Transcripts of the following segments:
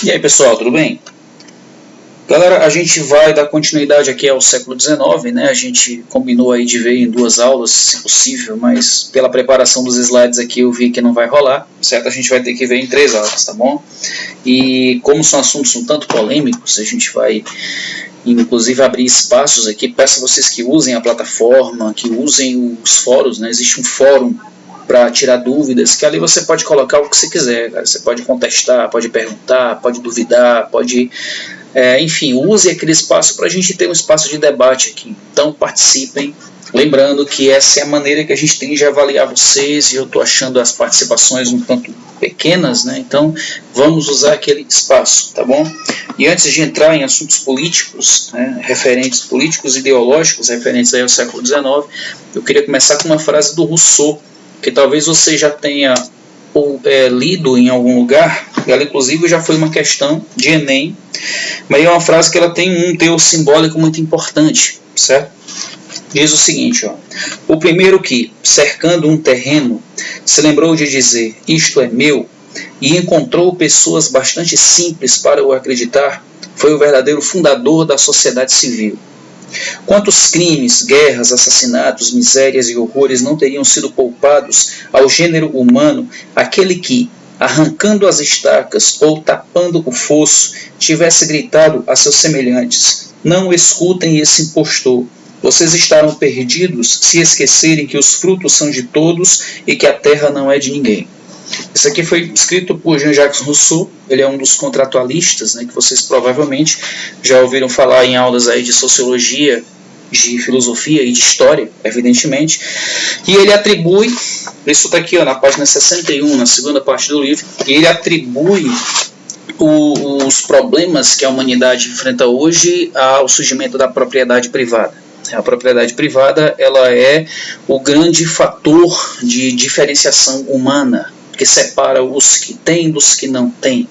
E aí pessoal, tudo bem? Galera, a gente vai dar continuidade aqui ao século XIX, né? A gente combinou aí de ver em 2 aulas, se possível, mas pela preparação dos slides aqui eu vi que não vai rolar, certo? A gente vai ter que ver em 3 aulas, tá bom? E como são assuntos um tanto polêmicos, a gente vai inclusive abrir espaços aqui. Peço a vocês que usem a plataforma, que usem os fóruns, né? Existe um fórum para tirar dúvidas, que ali você pode colocar o que você quiser, cara. Você pode contestar, pode perguntar, pode duvidar, pode... enfim, use aquele espaço para a gente ter um espaço de debate aqui. Então participem. Lembrando que essa é a maneira que a gente tem de avaliar vocês, e eu estou achando as participações um tanto pequenas, né? Então vamos usar aquele espaço, tá bom? E antes de entrar em assuntos políticos, né, referentes políticos ideológicos, referentes aí ao século XIX, eu queria começar com uma frase do Rousseau, que talvez você já tenha lido em algum lugar. Ela inclusive já foi uma questão de Enem, mas é uma frase que ela tem um teor simbólico muito importante, certo? Diz o seguinte, ó: o primeiro que, cercando um terreno, se lembrou de dizer, isto é meu, e encontrou pessoas bastante simples para o acreditar, foi o verdadeiro fundador da sociedade civil. Quantos crimes, guerras, assassinatos, misérias e horrores não teriam sido poupados ao gênero humano aquele que, arrancando as estacas ou tapando o fosso, tivesse gritado a seus semelhantes: não escutem esse impostor. Vocês estarão perdidos se esquecerem que os frutos são de todos e que a terra não é de ninguém. Isso aqui foi escrito por Jean-Jacques Rousseau. Ele é um dos contratualistas, né, que vocês provavelmente já ouviram falar em aulas aí de sociologia, de filosofia e de história, evidentemente. E ele atribui, isso está aqui ó, na página 61, na segunda parte do livro, e ele atribui os problemas que a humanidade enfrenta hoje ao surgimento da propriedade privada. A propriedade privada, ela é o grande fator de diferenciação humana, que separa os que têm dos que não têm.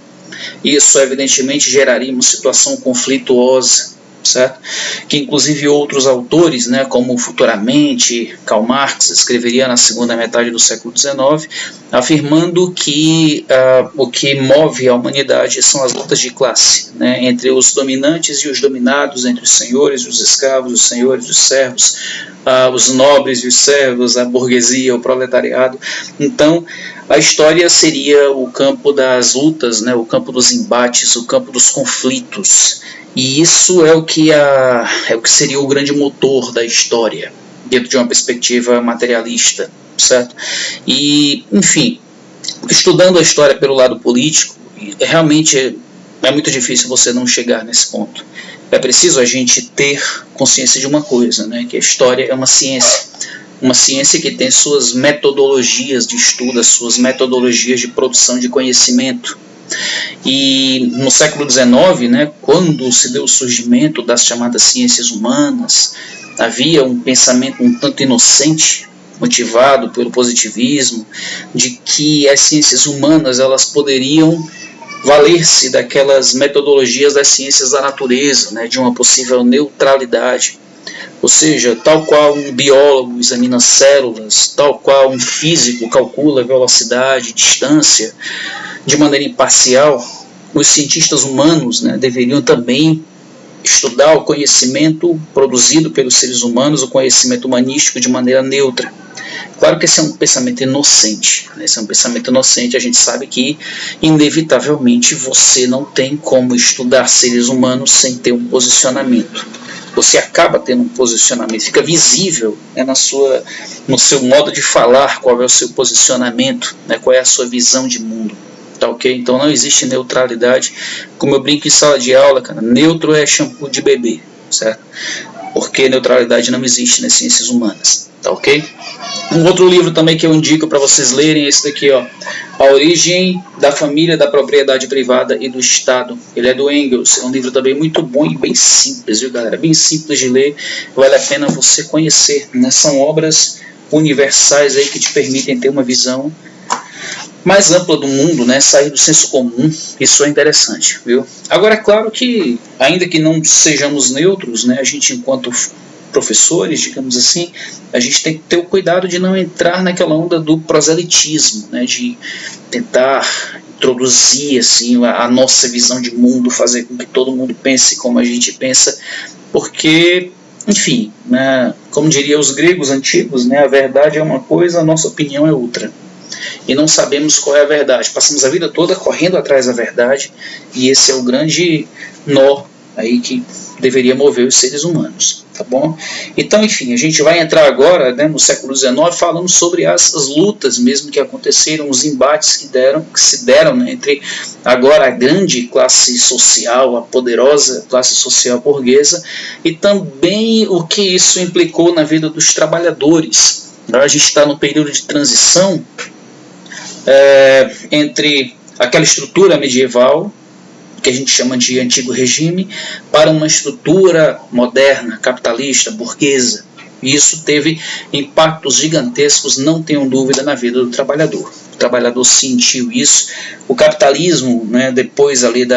Isso, evidentemente, geraria uma situação conflituosa, certo? Que inclusive outros autores, né, como futuramente Karl Marx, escreveria na segunda metade do século XIX, afirmando que o que move a humanidade são as lutas de classe, né, entre os dominantes e os dominados, entre os senhores e os escravos, os senhores e os servos, os nobres e os servos, a burguesia, o proletariado. Então, a história seria o campo das lutas, né, o campo dos embates, o campo dos conflitos. E isso é o que seria o grande motor da história, dentro de uma perspectiva materialista, certo? E, enfim, estudando a história pelo lado político, realmente é muito difícil você não chegar nesse ponto. É preciso a gente ter consciência de uma coisa, né, que a história é uma ciência que tem suas metodologias de estudo, as suas metodologias de produção de conhecimento. E no século XIX, né, quando se deu o surgimento das chamadas ciências humanas, havia um pensamento um tanto inocente, motivado pelo positivismo, de que as ciências humanas elas poderiam valer-se daquelas metodologias das ciências da natureza, né, de uma possível neutralidade. Ou seja, tal qual um biólogo examina células, tal qual um físico calcula velocidade, distância, de maneira imparcial, os cientistas humanos, né, deveriam também estudar o conhecimento produzido pelos seres humanos, o conhecimento humanístico, de maneira neutra. Claro que esse é um pensamento inocente, né? Esse é um pensamento inocente. A gente sabe que, inevitavelmente, você não tem como estudar seres humanos sem ter um posicionamento. Você acaba tendo um posicionamento, fica visível, né, no seu modo de falar qual é o seu posicionamento, né, qual é a sua visão de mundo. Tá, ok? Então não existe neutralidade. Como eu brinco em sala de aula, cara, neutro é shampoo de bebê, certo? Porque neutralidade não existe nas ciências humanas, tá, ok? Um outro livro também que eu indico para vocês lerem é esse daqui, ó, A Origem da Família, da Propriedade Privada e do Estado. Ele é do Engels, é um livro também muito bom e bem simples, viu, galera? Bem simples de ler, vale a pena você conhecer, né? São obras universais aí que te permitem ter uma visão mais ampla do mundo, né? Sair do senso comum. Isso é interessante, viu? Agora, é claro que, ainda que não sejamos neutros, né, a gente, enquanto professores, digamos assim, a gente tem que ter o cuidado de não entrar naquela onda do proselitismo, né, de tentar introduzir assim, a nossa visão de mundo, fazer com que todo mundo pense como a gente pensa, porque, enfim, né, como diriam os gregos antigos, né, a verdade é uma coisa, a nossa opinião é outra. E não sabemos qual é a verdade. Passamos a vida toda correndo atrás da verdade, e esse é o grande nó aí que deveria mover os seres humanos, tá bom? Então, enfim, a gente vai entrar agora, né, no século XIX, falando sobre as lutas mesmo que aconteceram, os embates que se deram, né, entre agora a grande classe social, a poderosa classe social burguesa, e também o que isso implicou na vida dos trabalhadores. A gente está no período de transição entre aquela estrutura medieval, que a gente chama de antigo regime, para uma estrutura moderna, capitalista, burguesa. E isso teve impactos gigantescos, não tenham dúvida, na vida do trabalhador. O trabalhador sentiu isso. O capitalismo, né, depois ali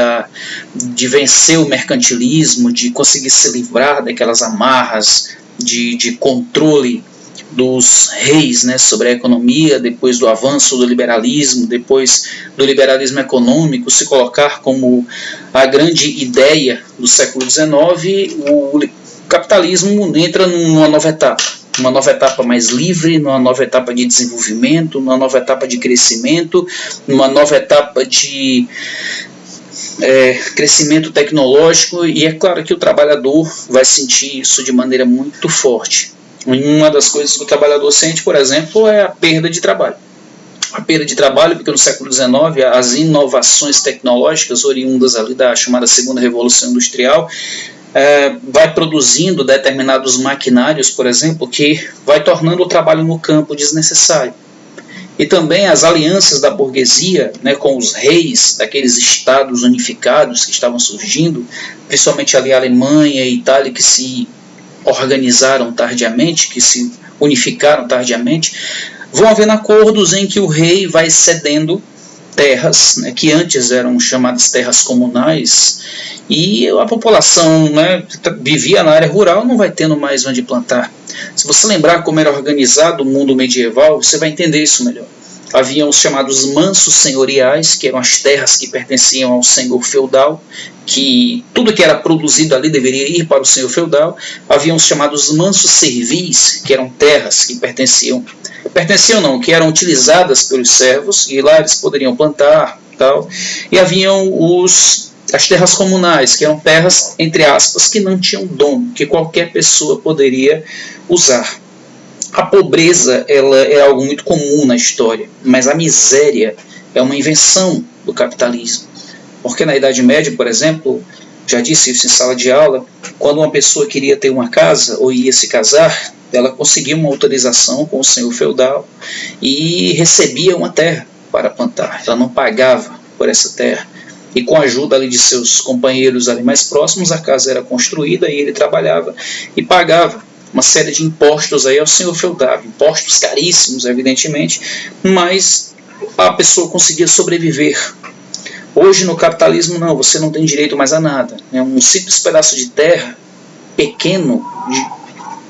de vencer o mercantilismo, de conseguir se livrar daquelas amarras de controle dos reis, né, sobre a economia, depois do avanço do liberalismo, depois do liberalismo econômico, se colocar como a grande ideia do século XIX, o capitalismo entra numa nova etapa mais livre, numa nova etapa de desenvolvimento, numa nova etapa de crescimento, numa nova etapa de crescimento tecnológico, e é claro que o trabalhador vai sentir isso de maneira muito forte. Uma das coisas que o trabalhador sente, por exemplo, é a perda de trabalho. A perda de trabalho, porque no século XIX as inovações tecnológicas oriundas ali da chamada Segunda Revolução Industrial vai produzindo determinados maquinários, por exemplo, que vai tornando o trabalho no campo desnecessário. E também as alianças da burguesia, né, com os reis daqueles estados unificados que estavam surgindo, principalmente ali a Alemanha e a Itália, que se organizaram tardiamente, que se unificaram tardiamente, vão havendo acordos em que o rei vai cedendo terras, né, que antes eram chamadas terras comunais, e a população, né, vivia na área rural, não vai tendo mais onde plantar. Se você lembrar como era organizado o mundo medieval, você vai entender isso melhor. Haviam os chamados mansos senhoriais, que eram as terras que pertenciam ao senhor feudal, que tudo que era produzido ali deveria ir para o senhor feudal. Haviam os chamados mansos servis, que eram terras que que eram utilizadas pelos servos, e lá eles poderiam plantar, tal. E haviam as terras comunais, que eram terras, entre aspas, que não tinham dono, que qualquer pessoa poderia usar. A pobreza, ela é algo muito comum na história, mas a miséria é uma invenção do capitalismo. Porque na Idade Média, por exemplo, já disse isso em sala de aula, quando uma pessoa queria ter uma casa ou ia se casar, ela conseguia uma autorização com o senhor feudal e recebia uma terra para plantar. Ela não pagava por essa terra. E com a ajuda ali de seus companheiros ali mais próximos, a casa era construída e ele trabalhava e pagava uma série de impostos aí ao senhor feudal, impostos caríssimos, evidentemente, mas a pessoa conseguia sobreviver. Hoje no capitalismo não, você não tem direito mais a nada. É um simples pedaço de terra pequeno, de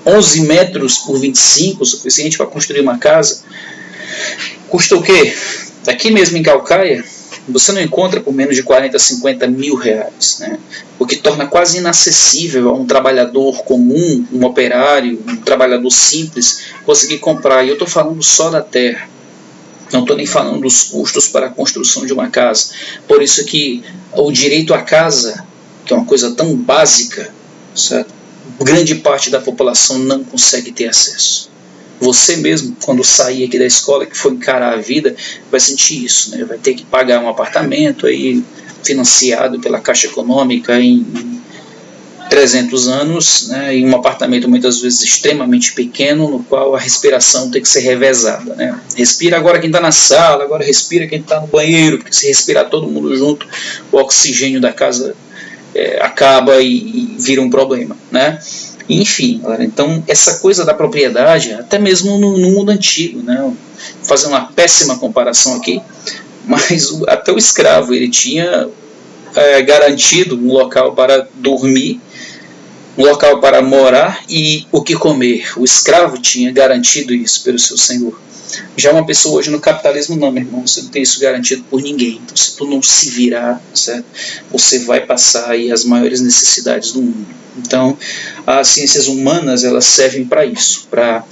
11 metros por 25, suficiente para construir uma casa. Custa o quê? Aqui mesmo em Calcaia, você não encontra por menos de 40, 50 mil reais, né? O que torna quase inacessível a um trabalhador comum, um operário, um trabalhador simples, conseguir comprar. E eu estou falando só da terra. Não estou nem falando dos custos para a construção de uma casa. Por isso que o direito à casa, que é uma coisa tão básica, certo? Grande parte da população não consegue ter acesso. Você mesmo, quando sair aqui da escola, que for encarar a vida, vai sentir isso, né? Vai ter que pagar um apartamento aí, financiado pela Caixa Econômica em 300 anos, né? E um apartamento muitas vezes extremamente pequeno, no qual a respiração tem que ser revezada, né? Respira agora quem está na sala, agora respira quem está no banheiro, porque se respirar todo mundo junto, o oxigênio da casa acaba e vira um problema, né? Enfim, galera, então essa coisa da propriedade, até mesmo no mundo antigo, né? Vou fazer uma péssima comparação aqui, mas até o escravo, ele tinha garantido um local para dormir, um local para morar e o que comer. O escravo tinha garantido isso pelo seu senhor. Já uma pessoa hoje no capitalismo, não, meu irmão, você não tem isso garantido por ninguém. Então, se tu não se virar, certo, você vai passar aí as maiores necessidades do mundo. Então, as ciências humanas, elas servem para isso, para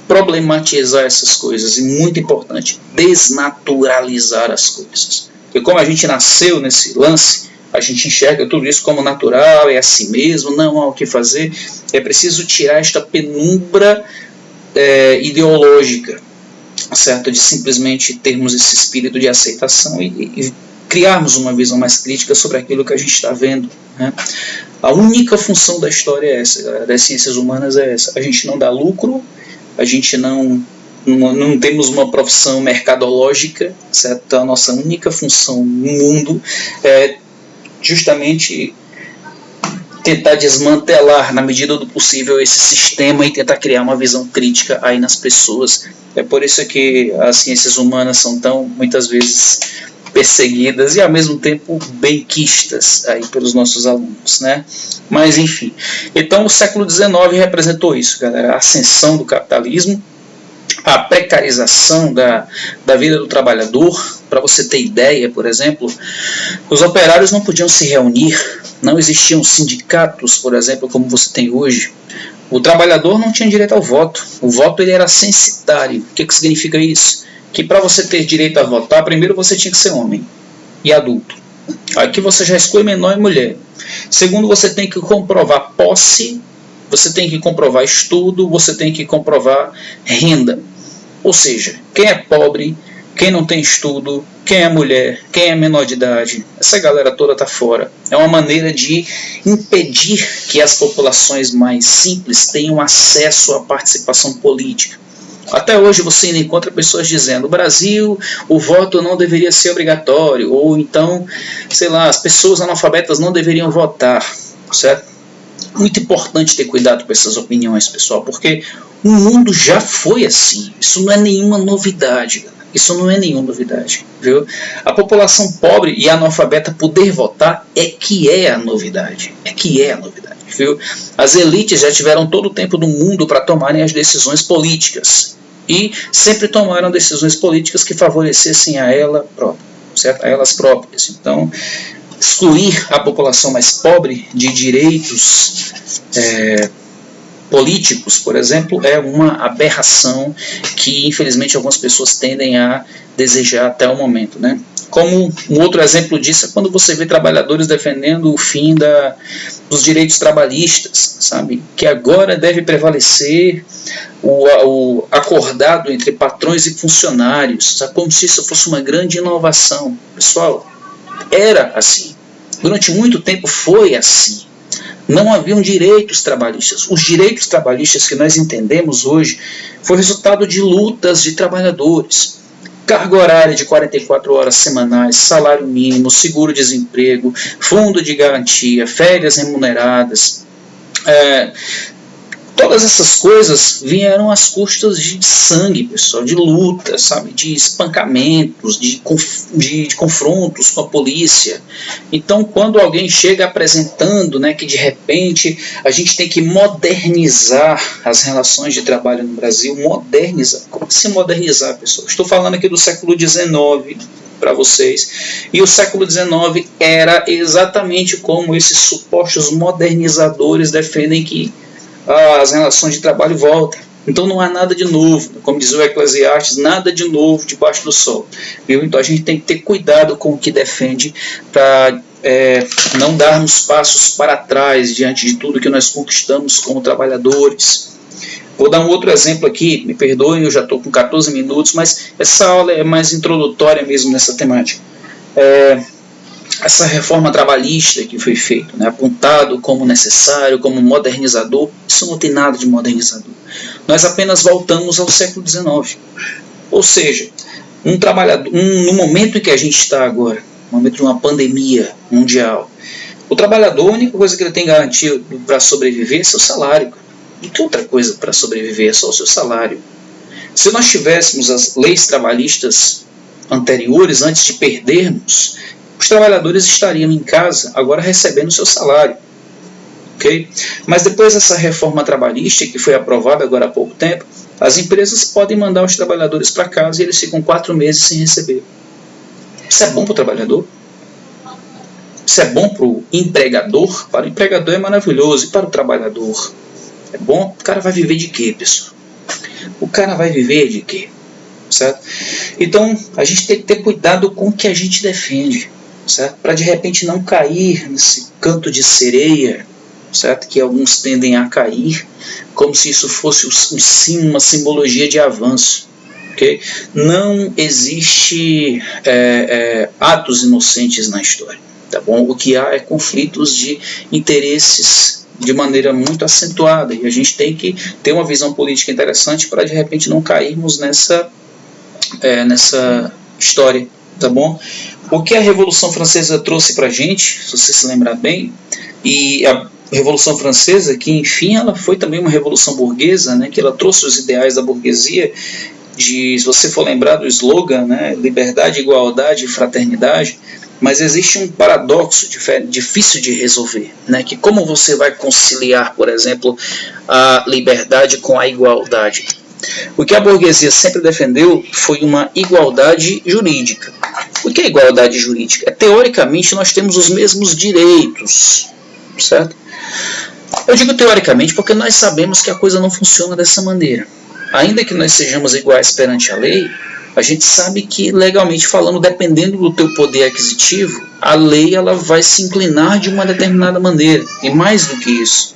problematizar essas coisas, e muito importante, desnaturalizar as coisas. Porque como a gente nasceu nesse lance, a gente enxerga tudo isso como natural, é assim mesmo, não há o que fazer. É preciso tirar esta penumbra ideológica, certo? De simplesmente termos esse espírito de aceitação e criarmos uma visão mais crítica sobre aquilo que a gente está vendo, né? A única função da história é essa, galera, das ciências humanas é essa. A gente não dá lucro, a gente não temos uma profissão mercadológica, certo? Então, a nossa única função no mundo é justamente tentar desmantelar, na medida do possível, esse sistema e tentar criar uma visão crítica aí nas pessoas. É por isso que as ciências humanas são tão, muitas vezes, perseguidas e, ao mesmo tempo, benquistas aí pelos nossos alunos, né? Mas, enfim. Então, o século XIX representou isso, galera. A ascensão do capitalismo, a precarização da vida do trabalhador. Para você ter ideia, por exemplo, os operários não podiam se reunir, não existiam sindicatos, por exemplo, como você tem hoje. O trabalhador não tinha direito ao voto. O voto ele era censitário. O que significa isso? Que para você ter direito a votar, primeiro você tinha que ser homem e adulto. Aqui você já exclui menor e mulher. Segundo, você tem que comprovar posse, você tem que comprovar estudo, você tem que comprovar renda. Ou seja, quem é pobre, quem não tem estudo, quem é mulher, quem é menor de idade, essa galera toda está fora. É uma maneira de impedir que as populações mais simples tenham acesso à participação política. Até hoje você ainda encontra pessoas dizendo: no Brasil o voto não deveria ser obrigatório, ou então, sei lá, as pessoas analfabetas não deveriam votar, certo? Muito importante ter cuidado com essas opiniões, pessoal, porque o mundo já foi assim. Isso não é nenhuma novidade, isso não é nenhuma novidade, viu? A população pobre e analfabeta poder votar é que é a novidade, viu? As elites já tiveram todo o tempo do mundo para tomarem as decisões políticas e sempre tomaram decisões políticas que favorecessem a ela própria, certo? A elas próprias. Então, excluir a população mais pobre de direitos políticos, por exemplo, é uma aberração que, infelizmente, algumas pessoas tendem a desejar até o momento, né? Como um outro exemplo disso é quando você vê trabalhadores defendendo o fim dos direitos trabalhistas, sabe? Que agora deve prevalecer o acordado entre patrões e funcionários, sabe? Como se isso fosse uma grande inovação. Pessoal, era assim. Durante muito tempo foi assim. Não haviam direitos trabalhistas. Os direitos trabalhistas que nós entendemos hoje foi resultado de lutas de trabalhadores. Carga horária de 44 horas semanais, salário mínimo, seguro-desemprego, fundo de garantia, férias remuneradas. Todas essas coisas vieram às custas de sangue, pessoal, de luta, sabe, de espancamentos, de confrontos com a polícia. Então, quando alguém chega apresentando, né, que de repente a gente tem que modernizar as relações de trabalho no Brasil, modernizar. Como se modernizar, pessoal? Estou falando aqui do século XIX para vocês. E o século XIX era exatamente como esses supostos modernizadores defendem que as relações de trabalho voltam. Então não há nada de novo, como diz o Eclesiastes, nada de novo debaixo do sol, viu? Então a gente tem que ter cuidado com o que defende para não darmos passos para trás diante de tudo que nós conquistamos como trabalhadores. Vou dar um outro exemplo aqui, me perdoem, eu já estou com 14 minutos, mas essa aula é mais introdutória mesmo nessa temática. Essa reforma trabalhista que foi feita, né, apontado como necessário, como modernizador, isso não tem nada de modernizador. Nós apenas voltamos ao século XIX. Ou seja, no momento em que a gente está agora, no momento de uma pandemia mundial, o trabalhador, a única coisa que ele tem garantido para sobreviver é seu salário. Não tem outra coisa para sobreviver, é só o seu salário. Se nós tivéssemos as leis trabalhistas anteriores, antes de perdermos, os trabalhadores estariam em casa agora recebendo o seu salário. Okay? Mas depois dessa reforma trabalhista, que foi aprovada agora há pouco tempo, As empresas podem mandar os trabalhadores para casa e eles ficam 4 meses sem receber. Isso é bom para o trabalhador? Isso é bom para o empregador? Para o empregador é maravilhoso. E para o trabalhador? É bom? O cara vai viver de quê, pessoal? O cara vai viver de quê? Certo? Então, a gente tem que ter cuidado com o que a gente defende, certo? Para de repente não cair nesse canto de sereia, certo? Que alguns tendem a cair, como se isso fosse uma simbologia de avanço. Okay? Não existe atos inocentes na história. Tá bom? O que há é conflitos de interesses de maneira muito acentuada, e a gente tem que ter uma visão política interessante para de repente não cairmos nessa história, tá bom? O que a Revolução Francesa trouxe para a gente, se você se lembrar bem, e a Revolução Francesa, que enfim ela foi também uma revolução burguesa, né, que ela trouxe os ideais da burguesia, se você for lembrar do slogan, né, liberdade, igualdade e fraternidade, mas existe um paradoxo difícil de resolver, né, que como você vai conciliar, por exemplo, a liberdade com a igualdade? O que a burguesia sempre defendeu foi uma igualdade jurídica. O que é igualdade jurídica? Teoricamente, nós temos os mesmos direitos, certo? Eu digo teoricamente porque nós sabemos que a coisa não funciona dessa maneira. Ainda que nós sejamos iguais perante a lei, a gente sabe que, legalmente falando, dependendo do teu poder aquisitivo, a lei ela vai se inclinar de uma determinada maneira. E mais do que isso,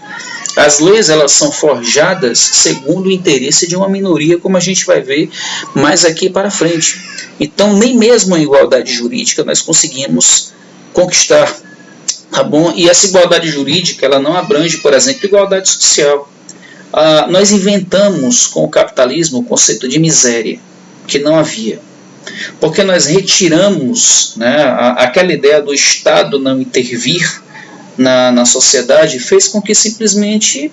as leis elas são forjadas segundo o interesse de uma minoria, como a gente vai ver mais aqui para frente. Então, nem mesmo a igualdade jurídica nós conseguimos conquistar. Tá bom? E essa igualdade jurídica ela não abrange, por exemplo, igualdade social. Nós inventamos com o capitalismo o conceito de miséria, que não havia. Porque nós retiramos, né, aquela ideia do Estado não intervir na sociedade, fez com que simplesmente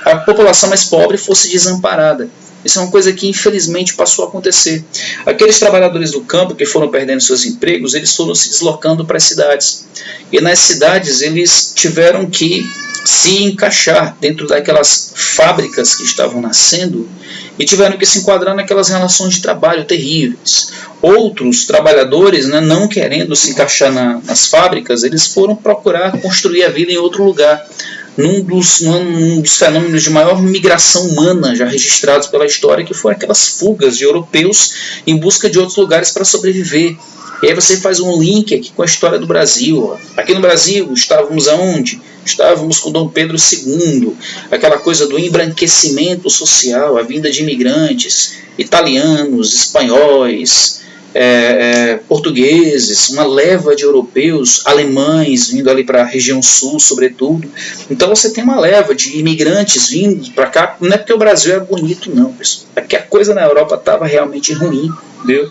a população mais pobre fosse desamparada. Isso é uma coisa que infelizmente passou a acontecer. Aqueles trabalhadores do campo que foram perdendo seus empregos, eles foram se deslocando para as cidades. E nas cidades eles tiveram que se encaixar dentro daquelas fábricas que estavam nascendo e tiveram que se enquadrar naquelas relações de trabalho terríveis. Outros trabalhadores, né, não querendo se encaixar nas fábricas, eles foram procurar construir a vida em outro lugar. Num dos fenômenos de maior migração humana já registrados pela história, que foram aquelas fugas de europeus em busca de outros lugares para sobreviver. E aí você faz um link aqui com a história do Brasil. Aqui no Brasil estávamos aonde? Estávamos com Dom Pedro II, aquela coisa do embranquecimento social, a vinda de imigrantes, italianos, espanhóis, portugueses, uma leva de europeus, alemães vindo ali para a região sul, sobretudo. Então você tem uma leva de imigrantes vindo para cá. Não é porque o Brasil é bonito, não, pessoal. É que a coisa na Europa estava realmente ruim, entendeu?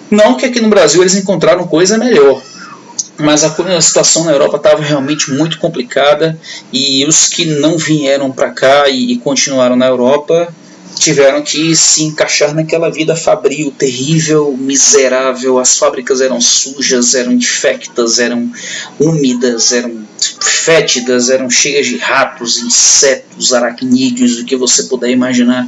Não que aqui no Brasil eles encontraram coisa melhor, mas a situação na Europa estava realmente muito complicada, e os que não vieram para cá e continuaram na Europa tiveram que se encaixar naquela vida fabril, terrível, miserável. As fábricas eram sujas, eram infectas, eram úmidas, eram fétidas, eram cheias de ratos, insetos, aracnídeos, o que você puder imaginar.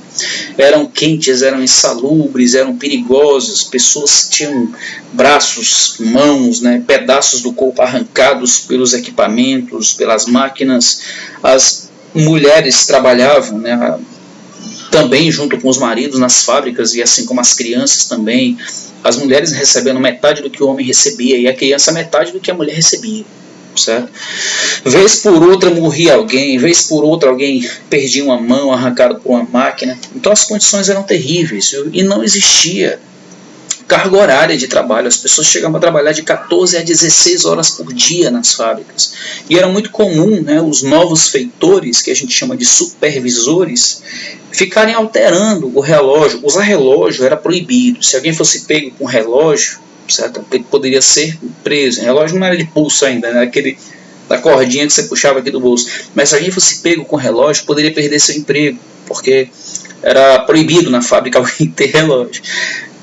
Eram quentes, eram insalubres, eram perigosos. Pessoas tinham braços, mãos, né, pedaços do corpo arrancados pelos equipamentos, pelas máquinas. As mulheres trabalhavam, né, também junto com os maridos nas fábricas, e assim como as crianças também, as mulheres recebendo metade do que o homem recebia, e a criança metade do que a mulher recebia, certo? Vez por outra morria alguém, vez por outra alguém perdia uma mão arrancada por uma máquina. Então as condições eram terríveis, viu? E não existia carga horária de trabalho. As pessoas chegavam a trabalhar de 14 a 16 horas por dia nas fábricas. E era muito comum, né, os novos feitores, que a gente chama de supervisores, ficarem alterando o relógio. Usar relógio era proibido. Se alguém fosse pego com relógio, certo? Ele poderia ser preso. O relógio não era de pulso ainda, era aquele da cordinha que você puxava aqui do bolso. Mas se alguém fosse pego com relógio, poderia perder seu emprego, porque era proibido na fábrica alguém ter relógio.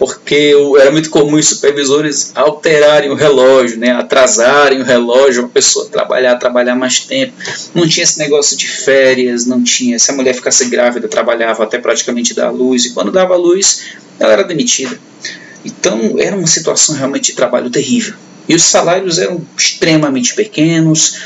porque era muito comum os supervisores alterarem o relógio, né, atrasarem o relógio, a pessoa trabalhar mais tempo. Não tinha esse negócio de férias, não tinha. Se a mulher ficasse grávida, trabalhava até praticamente dar à luz, e quando dava à luz, ela era demitida. Então era uma situação realmente de trabalho terrível. E os salários eram extremamente pequenos.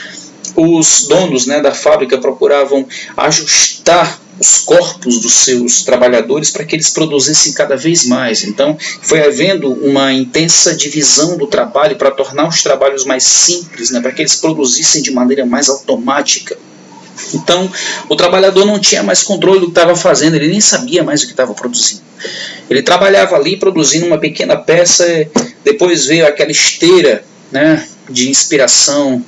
Os donos, né, da fábrica procuravam ajustar os corpos dos seus trabalhadores para que eles produzissem cada vez mais. Então foi havendo uma intensa divisão do trabalho para tornar os trabalhos mais simples, né, para que eles produzissem de maneira mais automática. Então o trabalhador não tinha mais controle do que estava fazendo, ele nem sabia mais o que estava produzindo. Ele trabalhava ali produzindo uma pequena peça, depois veio aquela esteira, né, de inspiração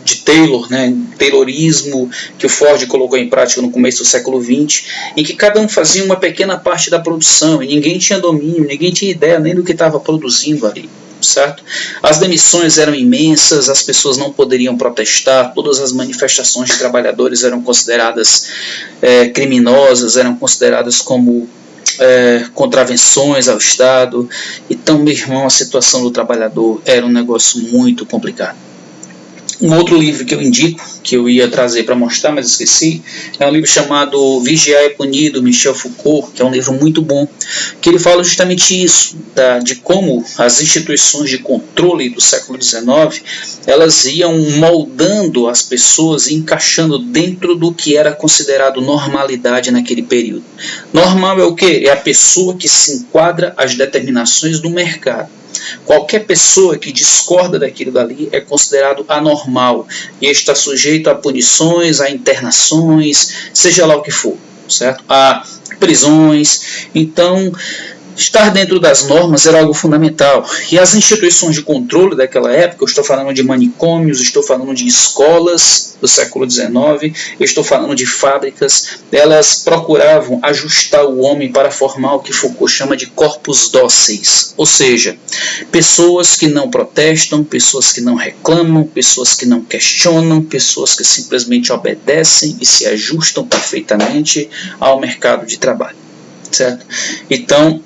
de Taylor, né, Taylorismo, que o Ford colocou em prática no começo do século XX, em que cada um fazia uma pequena parte da produção e ninguém tinha domínio, ninguém tinha ideia nem do que estava produzindo ali, certo? As demissões eram imensas, as pessoas não poderiam protestar, todas as manifestações de trabalhadores eram consideradas criminosas, eram consideradas como contravenções ao Estado. Então, meu irmão, a situação do trabalhador era um negócio muito complicado. Um outro livro que eu indico, que eu ia trazer para mostrar, mas esqueci, é um livro chamado Vigiar e Punir, do Michel Foucault, que é um livro muito bom, que ele fala justamente isso, de como as instituições de controle do século XIX, elas iam moldando as pessoas e encaixando dentro do que era considerado normalidade naquele período. Normal é o quê? É a pessoa que se enquadra às determinações do mercado. Qualquer pessoa que discorda daquilo dali é considerado anormal e está sujeito a punições, a internações, seja lá o que for, certo? A prisões. Então, estar dentro das normas era algo fundamental. E as instituições de controle daquela época, eu estou falando de manicômios, estou falando de escolas do século XIX, eu estou falando de fábricas, elas procuravam ajustar o homem para formar o que Foucault chama de corpos dóceis, ou seja, pessoas que não protestam, pessoas que não reclamam, pessoas que não questionam, pessoas que simplesmente obedecem e se ajustam perfeitamente ao mercado de trabalho, certo? Então,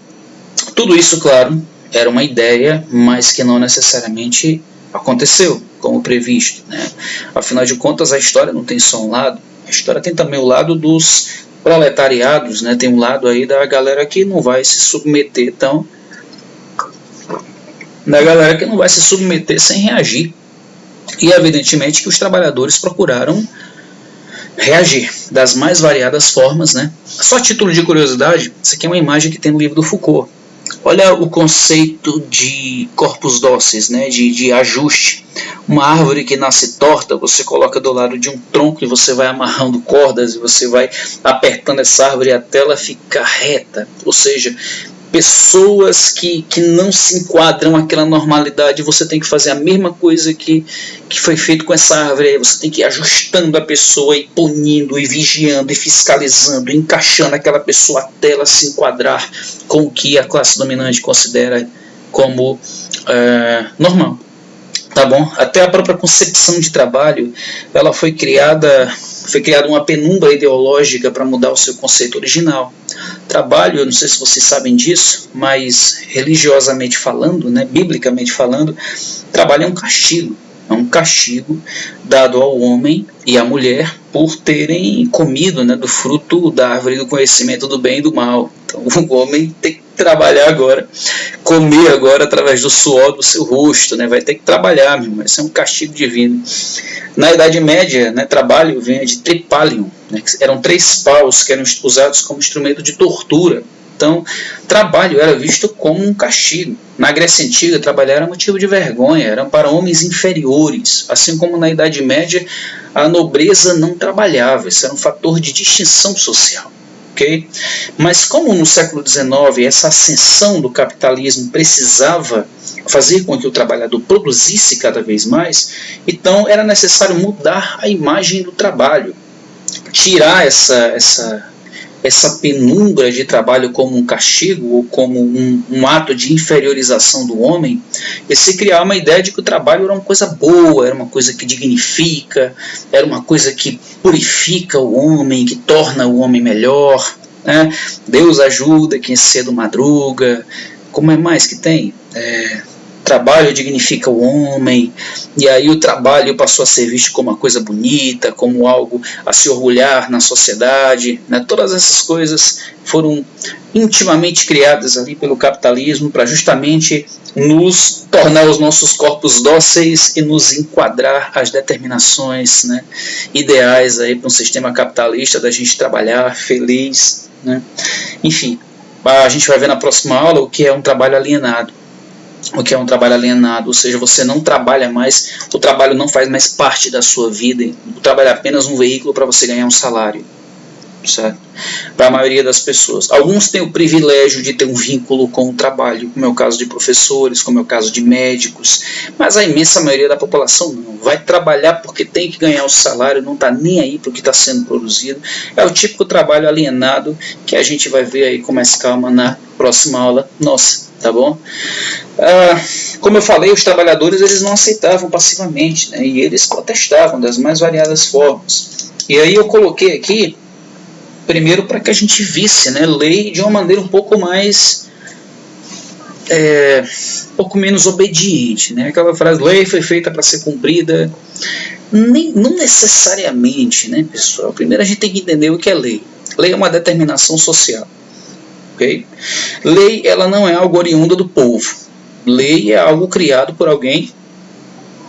tudo isso, claro, era uma ideia, mas que não necessariamente aconteceu como previsto, né? Afinal de contas, a história não tem só um lado, a história tem também o lado dos proletariados, né? Tem um lado aí da galera que não vai se submeter sem reagir. E evidentemente que os trabalhadores procuraram reagir das mais variadas formas, né? Só a título de curiosidade, isso aqui é uma imagem que tem no livro do Foucault. Olha o conceito de corpos dóceis, né, de ajuste. Uma árvore que nasce torta, você coloca do lado de um tronco e você vai amarrando cordas e você vai apertando essa árvore até ela ficar reta. Ou seja, pessoas que não se enquadram àquela normalidade, você tem que fazer a mesma coisa que foi feito com essa árvore. Aí você tem que ir ajustando a pessoa e punindo, e vigiando, e fiscalizando, e encaixando aquela pessoa até ela se enquadrar com o que a classe dominante considera como normal. Tá bom? Até a própria concepção de trabalho, ela foi criada uma penumbra ideológica para mudar o seu conceito original. Trabalho, eu não sei se vocês sabem disso, mas religiosamente falando, né, biblicamente falando, trabalho é um castigo. É um castigo dado ao homem e à mulher por terem comido, né, do fruto da árvore do conhecimento do bem e do mal. Então o homem tem que trabalhar agora, comer agora através do suor do seu rosto, né, vai ter que trabalhar, meu irmão. Isso é um castigo divino. Na Idade Média, né, trabalho vem de tripalium, né, que eram 3 paus que eram usados como instrumento de tortura. Então, trabalho era visto como um castigo. Na Grécia Antiga, trabalhar era motivo de vergonha, era para homens inferiores. Assim como na Idade Média, a nobreza não trabalhava, isso era um fator de distinção social. Okay? Mas como no século XIX, essa ascensão do capitalismo precisava fazer com que o trabalhador produzisse cada vez mais, então era necessário mudar a imagem do trabalho, tirar essa penumbra de trabalho como um castigo ou como um ato de inferiorização do homem, e se criar uma ideia de que o trabalho era uma coisa boa, era uma coisa que dignifica, era uma coisa que purifica o homem, que torna o homem melhor, né? Deus ajuda quem cedo madruga. Como é mais que tem? Trabalho dignifica o homem, e aí o trabalho passou a ser visto como uma coisa bonita, como algo a se orgulhar na sociedade, né? Todas essas coisas foram intimamente criadas ali pelo capitalismo para justamente nos tornar os nossos corpos dóceis e nos enquadrar às determinações, né, ideais aí para um sistema capitalista da gente trabalhar feliz, né? Enfim, a gente vai ver na próxima aula o que é um trabalho alienado. O que é um trabalho alienado, ou seja, você não trabalha mais, o trabalho não faz mais parte da sua vida, o trabalho é apenas um veículo para você ganhar um salário, certo? Para a maioria das pessoas. Alguns têm o privilégio de ter um vínculo com o trabalho, como é o caso de professores, como é o caso de médicos, mas a imensa maioria da população não. Vai trabalhar porque tem que ganhar o salário, não está nem aí para o que está sendo produzido. É o típico trabalho alienado que a gente vai ver aí com mais calma na próxima aula nossa, tá bom? Como eu falei, os trabalhadores eles não aceitavam passivamente, né, e eles protestavam das mais variadas formas. E aí eu coloquei aqui, primeiro para que a gente visse, né, lei de uma maneira um pouco mais, um pouco menos obediente, né? Aquela frase, lei foi feita para ser cumprida, não necessariamente, né, pessoal? Primeiro a gente tem que entender o que é lei. Lei é uma determinação social, ok? Lei ela não é algo oriunda do povo. Lei é algo criado por alguém,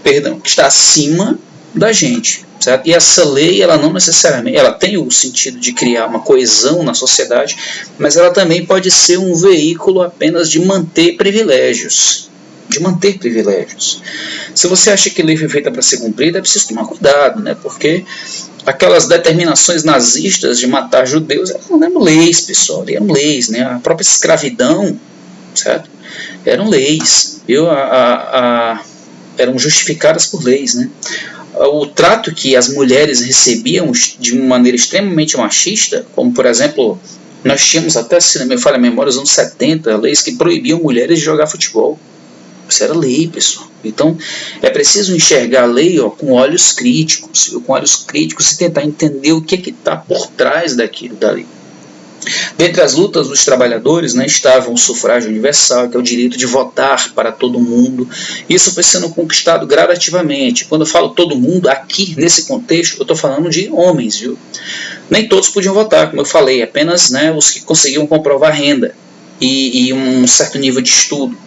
que está acima da gente, certo? E essa lei, ela não necessariamente, ela tem o sentido de criar uma coesão na sociedade, mas ela também pode ser um veículo apenas de manter privilégios. Se você acha que lei foi feita para ser cumprida, é preciso tomar cuidado, né? Porque aquelas determinações nazistas de matar judeus não eram leis, pessoal, eram leis, né? A própria escravidão, certo? Eram leis, eram justificadas por leis, né? O trato que as mulheres recebiam de uma maneira extremamente machista, como por exemplo, nós tínhamos até, se não me falha a memória, nos anos 70, leis que proibiam mulheres de jogar futebol. Isso era lei, pessoal. Então, é preciso enxergar a lei com olhos críticos, e tentar entender o que está por trás daquilo dali. Dentre as lutas dos trabalhadores, né, estava o sufrágio universal, que é o direito de votar para todo mundo. Isso foi sendo conquistado gradativamente. Quando eu falo todo mundo, aqui nesse contexto, eu estou falando de homens, viu? Nem todos podiam votar, como eu falei, apenas, né, os que conseguiam comprovar renda e um certo nível de estudo.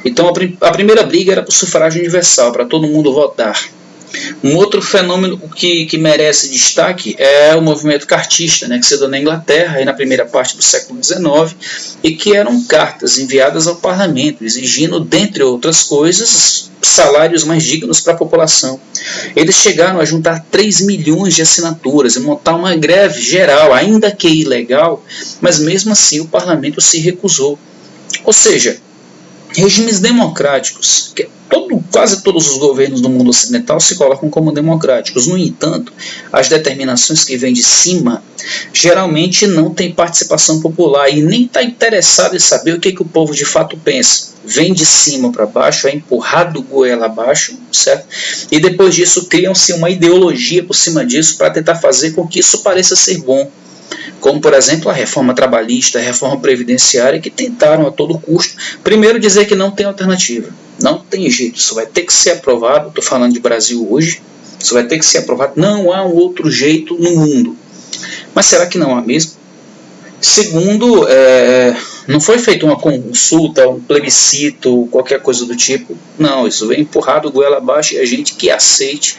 Então a primeira briga era para o sufrágio universal, para todo mundo votar. Um outro fenômeno que merece destaque é o movimento cartista, né, que se deu na Inglaterra aí na primeira parte do século XIX, e que eram cartas enviadas ao parlamento, exigindo, dentre outras coisas, salários mais dignos para a população. Eles chegaram a juntar 3 milhões de assinaturas e montar uma greve geral, ainda que ilegal, mas mesmo assim o parlamento se recusou. Ou seja, regimes democráticos, quase todos os governos do mundo ocidental se colocam como democráticos. No entanto, as determinações que vêm de cima geralmente não têm participação popular e nem está interessado em saber o que o povo de fato pensa. Vem de cima para baixo, é empurrado goela abaixo, certo? E depois disso criam-se uma ideologia por cima disso para tentar fazer com que isso pareça ser bom. Como, por exemplo, a reforma trabalhista, a reforma previdenciária, que tentaram a todo custo, primeiro dizer que não tem alternativa. Não tem jeito, isso vai ter que ser aprovado. Estou falando de Brasil hoje, isso vai ter que ser aprovado. Não há um outro jeito no mundo. Mas será que não há mesmo? Segundo, não foi feita uma consulta, um plebiscito, qualquer coisa do tipo. Não, isso vem empurrado goela abaixo e a gente que aceite.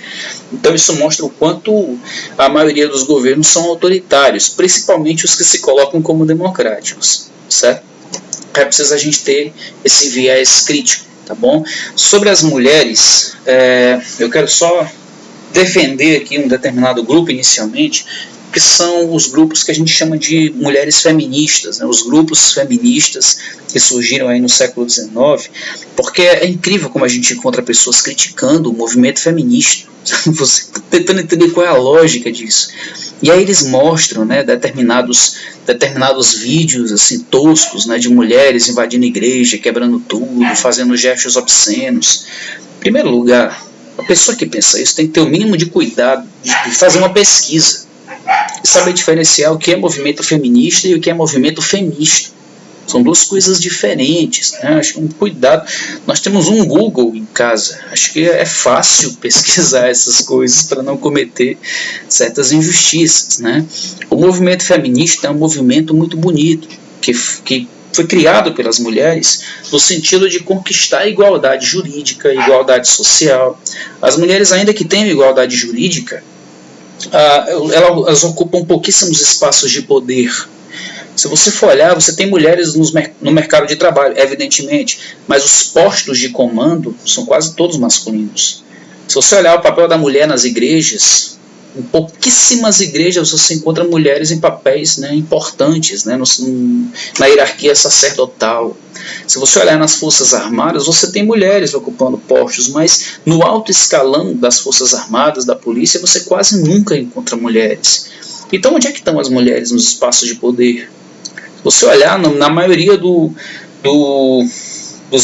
Então isso mostra o quanto a maioria dos governos são autoritários, principalmente os que se colocam como democráticos, certo? É preciso a gente ter esse viés crítico, tá bom? Sobre as mulheres, eu quero só defender aqui um determinado grupo inicialmente, que são os grupos que a gente chama de mulheres feministas, né? Os grupos feministas que surgiram aí no século XIX, porque é incrível como a gente encontra pessoas criticando o movimento feminista, você tentando entender qual é a lógica disso. E aí eles mostram, né, determinados vídeos assim, toscos, né, de mulheres invadindo igreja, quebrando tudo, fazendo gestos obscenos. Em primeiro lugar, a pessoa que pensa isso tem que ter o mínimo de cuidado de fazer uma pesquisa. e saber diferenciar o que é movimento feminista e o que é movimento femista. São duas coisas diferentes, né? Acho que um cuidado. Nós temos um Google em casa. Acho que é fácil pesquisar essas coisas para não cometer certas injustiças, né? O movimento feminista é um movimento muito bonito, que foi criado pelas mulheres no sentido de conquistar a igualdade jurídica, a igualdade social. As mulheres, ainda que tenham igualdade jurídica, elas ocupam pouquíssimos espaços de poder. Se você for olhar, você tem mulheres no mercado de trabalho, evidentemente, mas os postos de comando são quase todos masculinos. Se você olhar o papel da mulher nas igrejas, em pouquíssimas igrejas você encontra mulheres em papéis, né, importantes, né, na hierarquia sacerdotal. Se você olhar nas Forças Armadas, você tem mulheres ocupando postos, mas no alto escalão das Forças Armadas, da polícia, você quase nunca encontra mulheres. Então onde é que estão as mulheres nos espaços de poder? Você olhar na maioria dos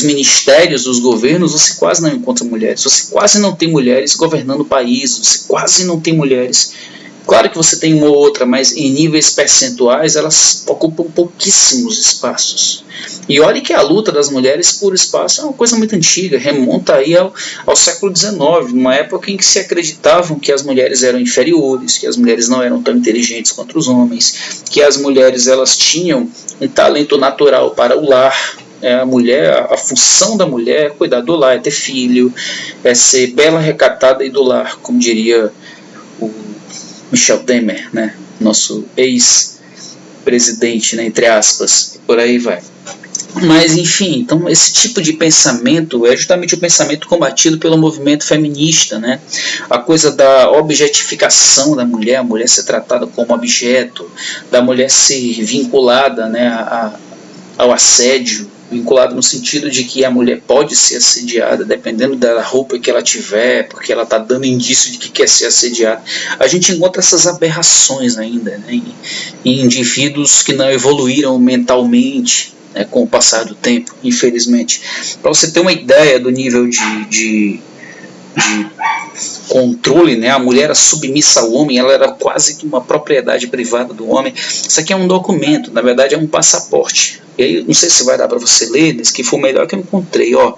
ministérios, dos governos, você quase não encontra mulheres. Você quase não tem mulheres governando o país. Você quase não tem mulheres. Claro que você tem uma ou outra, mas em níveis percentuais elas ocupam pouquíssimos espaços. E olhe que a luta das mulheres por espaço é uma coisa muito antiga, remonta aí ao século XIX, numa época em que se acreditavam que as mulheres eram inferiores, que as mulheres não eram tão inteligentes quanto os homens, que as mulheres elas tinham um talento natural para o lar. A mulher, a função da mulher é cuidar do lar, é ter filho, é ser bela, recatada e do lar, como diria o Michel Temer, né? Nosso ex-presidente, né? Entre aspas, por aí vai. Mas, enfim, então esse tipo de pensamento é justamente o pensamento combatido pelo movimento feminista, né? A coisa da objetificação da mulher, a mulher ser tratada como objeto, da mulher ser vinculada, né, ao assédio, vinculado no sentido de que a mulher pode ser assediada dependendo da roupa que ela tiver, porque ela está dando indício de que quer ser assediada. A gente encontra essas aberrações ainda, né, em indivíduos que não evoluíram mentalmente, né, com o passar do tempo, infelizmente. Para você ter uma ideia do nível de controle, né? A mulher era submissa ao homem, ela era quase que uma propriedade privada do homem. Isso aqui é um documento, na verdade é um passaporte. E aí, não sei se vai dar para você ler, mas que foi o melhor que eu encontrei. Ó.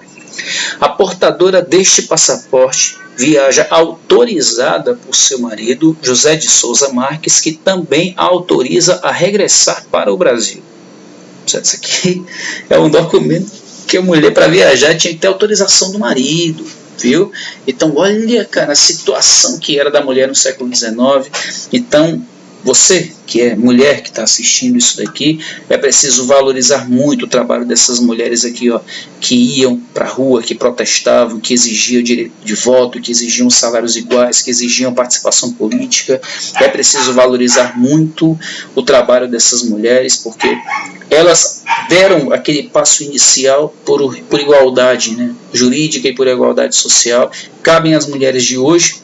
A portadora deste passaporte viaja autorizada por seu marido, José de Souza Marques, que também a autoriza a regressar para o Brasil. Isso aqui é um documento que a mulher, para viajar, tinha que ter autorização do marido. Viu? Então olha, cara, a situação que era da mulher no século XIX. Então você que é mulher que está assistindo isso daqui, é preciso valorizar muito o trabalho dessas mulheres aqui, ó, que iam para a rua, que protestavam, que exigiam direito de voto, que exigiam salários iguais, que exigiam participação política. É preciso valorizar muito o trabalho dessas mulheres, porque elas deram aquele passo inicial por igualdade, né, jurídica e por igualdade social. Cabem às mulheres de hoje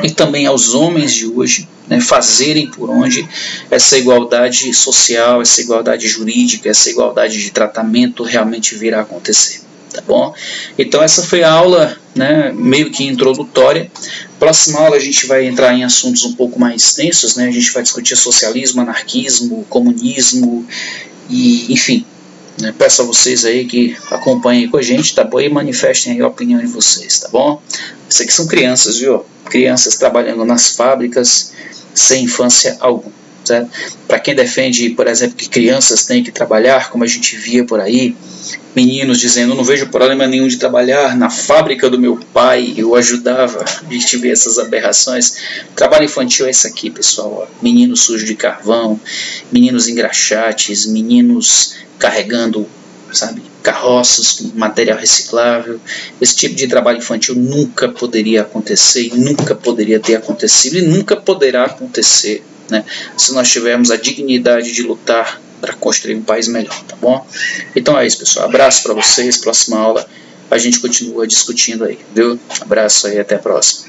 e também aos homens de hoje, né, fazerem por onde essa igualdade social, essa igualdade jurídica, essa igualdade de tratamento realmente virá a acontecer. Tá bom? Então essa foi a aula, né, meio que introdutória. Próxima aula a gente vai entrar em assuntos um pouco mais extensos, né? A gente vai discutir socialismo, anarquismo, comunismo e enfim. Peço a vocês aí que acompanhem com a gente, tá bom? E manifestem aí a opinião de vocês, tá bom? Isso aqui são crianças, viu? Crianças trabalhando nas fábricas sem infância alguma. Para quem defende, por exemplo, que crianças têm que trabalhar, como a gente via por aí, meninos dizendo, não vejo problema nenhum de trabalhar na fábrica do meu pai, eu ajudava, a gente vê essas aberrações. Trabalho infantil é isso aqui, pessoal, ó. Meninos sujos de carvão, meninos engraxates, meninos carregando, sabe, carroças com material reciclável. Esse tipo de trabalho infantil nunca poderia acontecer, e nunca poderia ter acontecido e nunca poderá acontecer, né, se nós tivermos a dignidade de lutar para construir um país melhor, tá bom? Então é isso, pessoal. Abraço para vocês. Próxima aula a gente continua discutindo aí, viu? Abraço aí, até a próxima.